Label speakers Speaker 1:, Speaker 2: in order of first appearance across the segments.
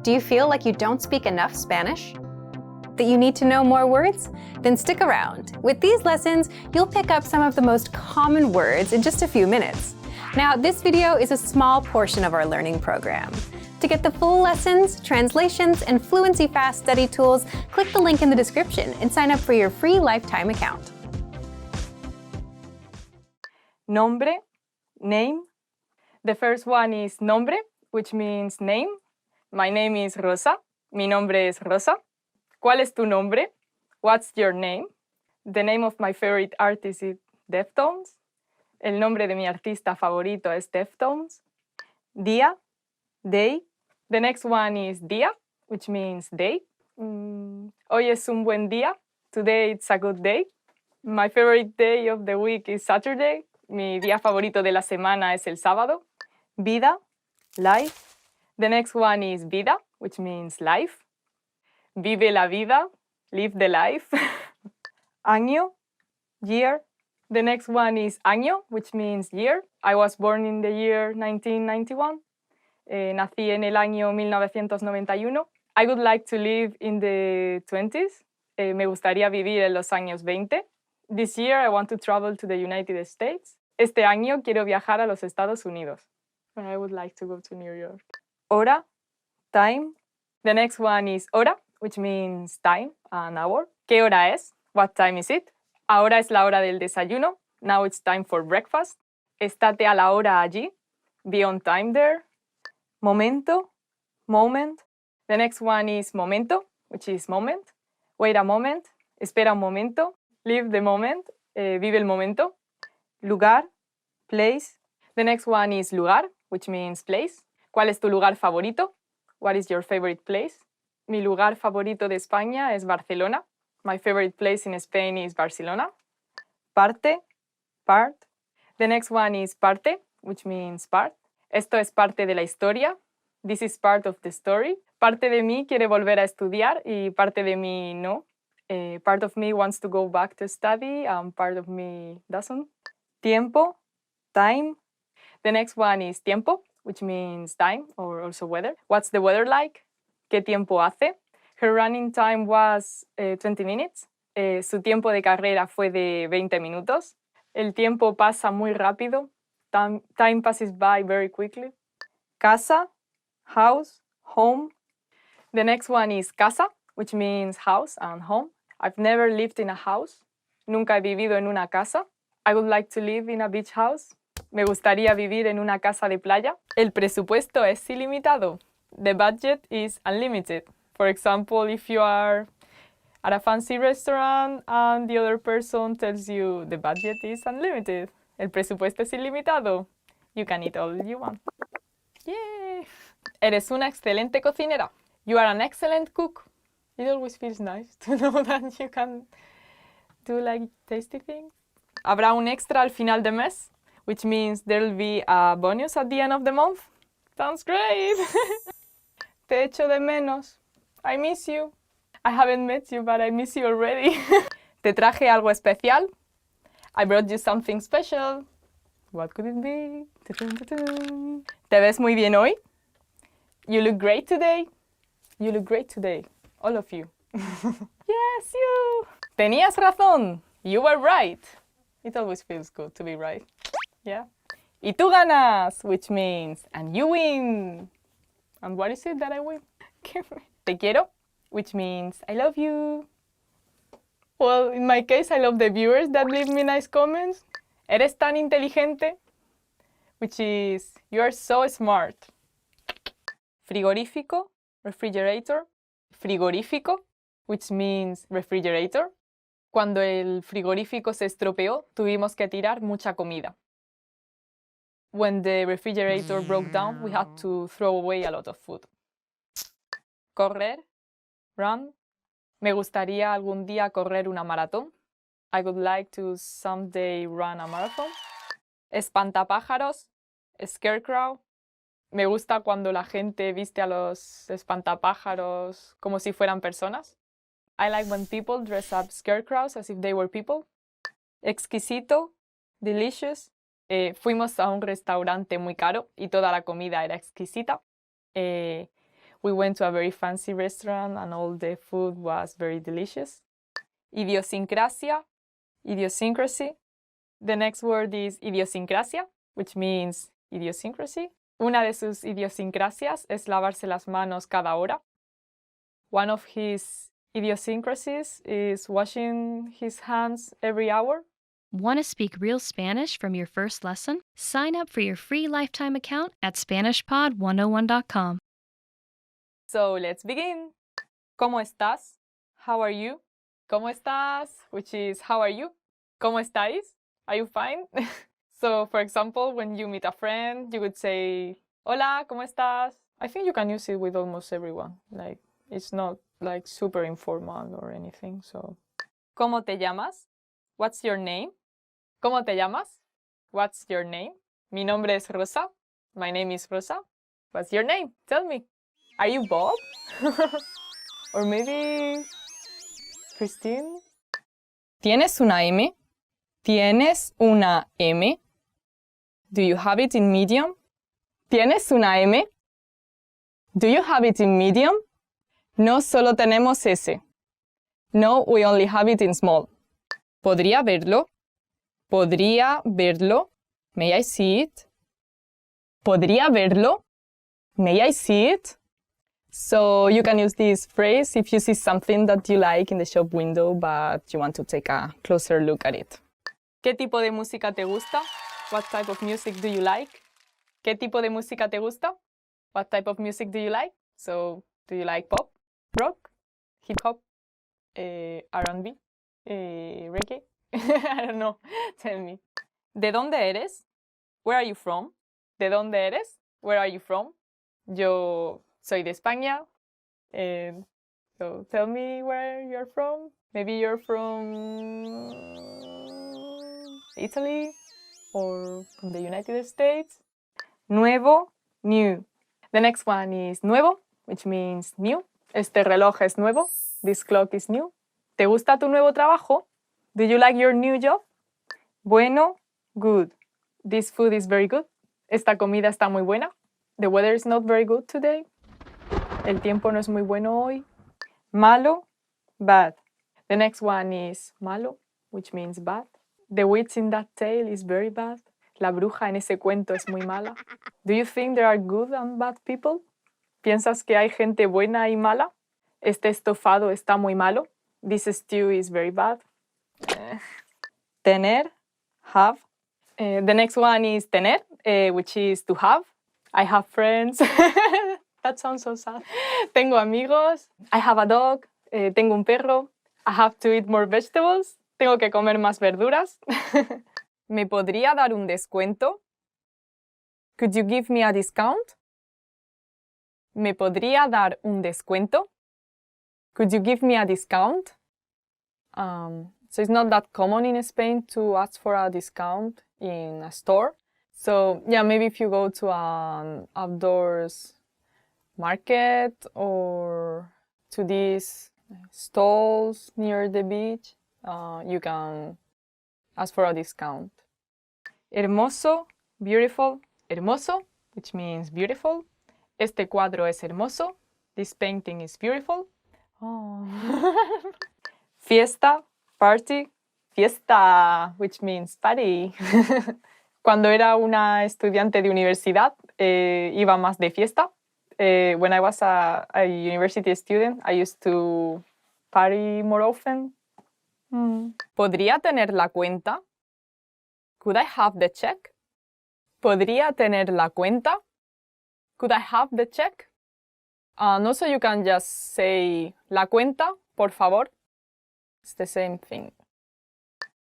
Speaker 1: Do you feel like you don't speak enough Spanish? That you need to know more words? Then stick around. With these lessons, you'll pick up some of the most common words in just a few minutes. Now, this video is a small portion of our learning program. To get the full lessons, translations, and Fluency Fast study tools, click the link in the description and sign up for your free lifetime account.
Speaker 2: Nombre, name. The first one is nombre, which means name. My name is Rosa. Mi nombre es Rosa. ¿Cuál es tu nombre? What's your name? The name of my favorite artist is Deftones. El nombre de mi artista favorito es Deftones. Día, day. The next one is día, which means day. Hoy es un buen día. Today it's a good day. My favorite day of the week is Saturday. Mi día favorito de la semana es el sábado. Vida, life. The next one is vida, which means life. Vive la vida, live the life. Año, year. The next one is año, which means year. I was born in the year 1991. Nací en el año 1991. I would like to live in the 20s. Me gustaría vivir en los años 20. This year I want to travel to the United States. Este año quiero viajar a los Estados Unidos. And I would like to go to New York. Hora, time. The next one is hora, which means time, an hour. ¿Qué hora es? What time is it? Ahora es la hora del desayuno. Now it's time for breakfast. Estate a la hora allí. Be on time there. Momento, moment. The next one is momento, which is moment. Wait a moment. Espera un momento. Live the moment. Vive el momento. Lugar, place. The next one is lugar, which means place. ¿Cuál es tu lugar favorito? What is your favorite place? Mi lugar favorito de España es Barcelona. My favorite place in Spain is Barcelona. Parte, part. The next one is parte, which means part. Esto es parte de la historia. This is part of the story. Parte de mí quiere volver a estudiar y parte de mí no. Part of me wants to go back to study and part of me doesn't. Tiempo, time. The next one is tiempo, which means time or also weather. What's the weather like? ¿Qué tiempo hace? Her running time was 20 minutes. Su tiempo de carrera fue de 20 minutos. El tiempo pasa muy rápido. Time passes by very quickly. Casa, house, home. The next one is casa, which means house and home. I've never lived in a house. Nunca he vivido en una casa. I would like to live in a beach house. Me gustaría vivir en una casa de playa. El presupuesto es ilimitado. The budget is unlimited. For example, if you are at a fancy restaurant and the other person tells you the budget is unlimited. El presupuesto es ilimitado. You can eat all you want. Yay! Eres una excelente cocinera. You are an excellent cook. It always feels nice to know that you can do like tasty things. Habrá un extra al final de mes, which means there'll be a bonus at the end of the month. Sounds great! Te echo de menos. I miss you. I haven't met you, but I miss you already. Te traje algo especial. I brought you something special. What could it be? Te ves muy bien hoy. You look great today. You look great today. All of you. Yes, you. Tenías razón. You were right. It always feels good to be right. Yeah. Y tú ganas, which means, and you win. And what is it that I win? Te quiero, which means I love you. Well, in my case, I love the viewers that leave me nice comments. Eres tan inteligente, which is you are so smart. Frigorífico, refrigerator. Frigorífico, which means refrigerator. Cuando el frigorífico se estropeó, tuvimos que tirar mucha comida. When the refrigerator broke down, we had to throw away a lot of food. Correr, run. Me gustaría algún día correr una maratón. I would like to someday run a marathon. Espantapájaros, scarecrow. Me gusta cuando la gente viste a los espantapájaros como si fueran personas. I like when people dress up scarecrows as if they were people. Exquisito, delicious. Fuimos a un restaurante muy caro y toda la comida era exquisita. We went to a very fancy restaurant and all the food was very delicious. Idiosincrasia, idiosyncrasy. The next word is idiosincrasia, which means idiosyncrasy. Una de sus idiosincrasias es lavarse las manos cada hora. One of his idiosyncrasies is washing his hands every hour.
Speaker 3: Want to speak real Spanish from your first lesson? Sign up for your free lifetime account at SpanishPod101.com.
Speaker 2: So let's begin. ¿Cómo estás? How are you? ¿Cómo estás? Which is how are you? ¿Cómo estáis? Are you fine? So for example, when you meet a friend, you would say, Hola, ¿cómo estás? I think you can use it with almost everyone. Like, it's not like super informal or anything, so. ¿Cómo te llamas? What's your name? ¿Cómo te llamas? What's your name? Mi nombre es Rosa. My name is Rosa. What's your name? Tell me. Are you Bob? Or maybe Christine? ¿Tienes una M? ¿Tienes una M? Do you have it in medium? ¿Tienes una M? Do you have it in medium? No, solo tenemos S. No, we only have it in small. ¿Podría verlo? ¿Podría verlo? May I see it? ¿Podría verlo? May I see it? So you can use this phrase if you see something that you like in the shop window, but you want to take a closer look at it. ¿Qué tipo de música te gusta? What type of music do you like? ¿Qué tipo de música te gusta? What type of music do you like? So, do you like pop, rock, hip hop, R&B, reggae? I don't know. Tell me. ¿De dónde eres? Where are you from? ¿De dónde eres? Where are you from? Yo soy de España. So tell me where you're from. Maybe you're from Italy or from the United States. Nuevo, new. The next one is nuevo, which means new. Este reloj es nuevo. This clock is new. ¿Te gusta tu nuevo trabajo? Do you like your new job? Bueno, good. This food is very good. Esta comida está muy buena. The weather is not very good today. El tiempo no es muy bueno hoy. Malo, bad. The next one is malo, which means bad. The witch in that tale is very bad. La bruja en ese cuento es muy mala. Do you think there are good and bad people? ¿Piensas que hay gente buena y mala? Este estofado está muy malo. This stew is very bad. Tener, have. The next one is tener, which is to have. I have friends. That sounds so sad. Tengo amigos. I have a dog. Tengo un perro. I have to eat more vegetables. Tengo que comer más verduras. ¿Me podría dar un descuento? Could you give me a discount? ¿Me podría dar un descuento? Could you give me a discount? So it's not that common in Spain to ask for a discount in a store. So yeah, maybe if you go to an outdoors market or to these stalls near the beach, you can ask for a discount. Hermoso, beautiful. Hermoso, which means beautiful. Este cuadro es hermoso. This painting is beautiful. Oh. Fiesta, party. Fiesta, which means party. Cuando era una estudiante de universidad, iba más de fiesta. When I was a university student, I used to party more often. ¿Podría tener la cuenta? Could I have the check? ¿Podría tener la cuenta? Could I have the check? And also you can just say la cuenta, por favor. It's the same thing.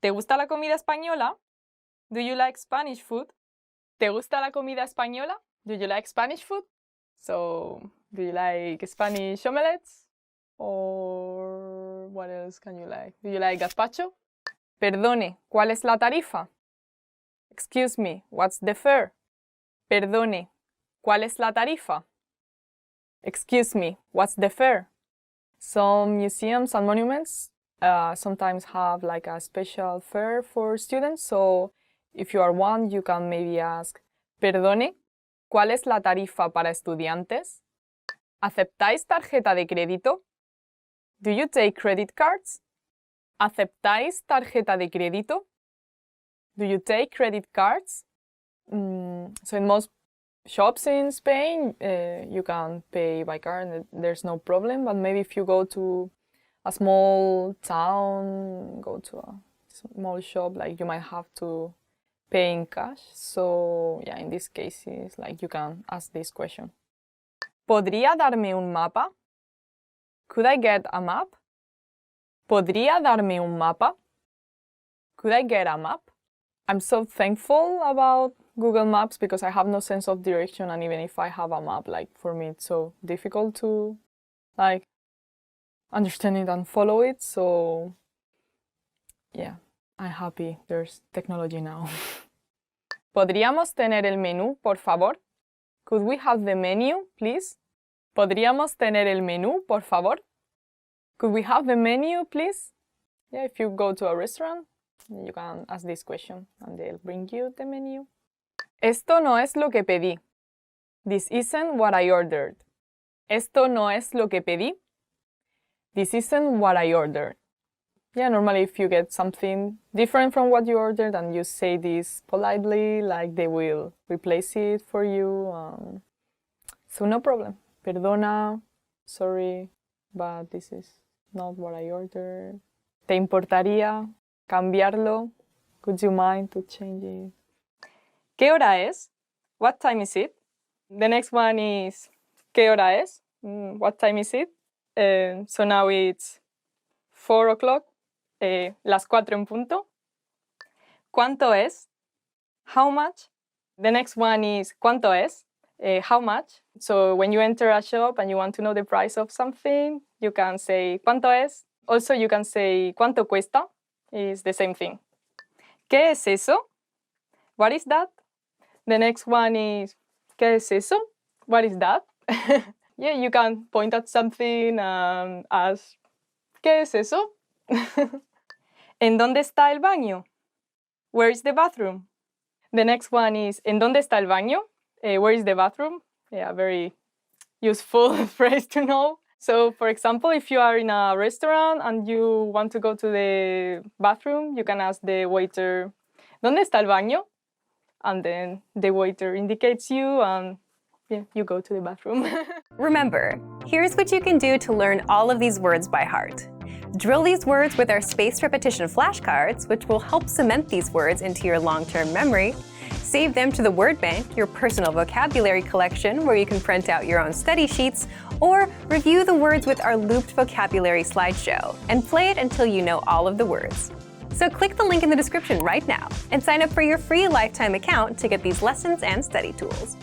Speaker 2: ¿Te gusta la comida española? Do you like Spanish food? ¿Te gusta la comida española? Do you like Spanish food? So, do you like Spanish omelets? Or what else can you like? Do you like gazpacho? Perdone, ¿cuál es la tarifa? Excuse me, what's the fare? Perdone, ¿cuál es la tarifa? Excuse me, what's the fare? Some museums and monuments sometimes have like a special fare for students. So if you are one, you can maybe ask, perdone, ¿cuál es la tarifa para estudiantes? ¿Aceptáis tarjeta de crédito? Do you take credit cards? ¿Aceptáis tarjeta de crédito? Do you take credit cards? So in most shops in Spain, you can pay by card and there's no problem. But maybe if you go to a small town, go to a small shop, like you might have to pay in cash. So yeah, in these cases, like you can ask this question. ¿Podría darme un mapa? Could I get a map? ¿Podría darme un mapa? Could I get a map? I'm so thankful about Google Maps because I have no sense of direction, and even if I have a map, like for me it's so difficult to like understand it and follow it. So yeah, I'm happy there's technology now. ¿Podríamos tener el menú, por favor? Could we have the menu, please? ¿Podríamos tener el menú, por favor? Could we have the menu, please? Yeah, if you go to a restaurant, you can ask this question and they'll bring you the menu. Esto no es lo que pedí. This isn't what I ordered. Esto no es lo que pedí. This isn't what I ordered. Yeah, normally if you get something different from what you ordered and you say this politely, like they will replace it for you. So no problem. Perdona, sorry, but this is not what I ordered. ¿Te importaría cambiarlo? Would you mind to change it? ¿Qué hora es? What time is it? The next one is ¿qué hora es? What time is it? So now it's 4 o'clock. Las 4 en punto. ¿Cuánto es? How much? The next one is ¿cuánto es? How much? So when you enter a shop and you want to know the price of something, you can say ¿cuánto es? Also, you can say ¿cuánto cuesta? It's the same thing. ¿Qué es eso? What is that? The next one is ¿qué es eso? What is that? Yeah, you can point at something and ask ¿qué es eso? ¿En dónde está el baño? Where is the bathroom? The next one is ¿en dónde está el baño? Where is the bathroom? Yeah, very useful phrase to know. So, for example, if you are in a restaurant and you want to go to the bathroom, you can ask the waiter, ¿dónde está el baño? And then the waiter indicates you and yeah, you go to the bathroom.
Speaker 1: Remember, here's what you can do to learn all of these words by heart. Drill these words with our spaced repetition flashcards, which will help cement these words into your long-term memory. Save them to the word bank, your personal vocabulary collection, where you can print out your own study sheets, or review the words with our looped vocabulary slideshow, and play it until you know all of the words. So click the link in the description right now and sign up for your free lifetime account to get these lessons and study tools.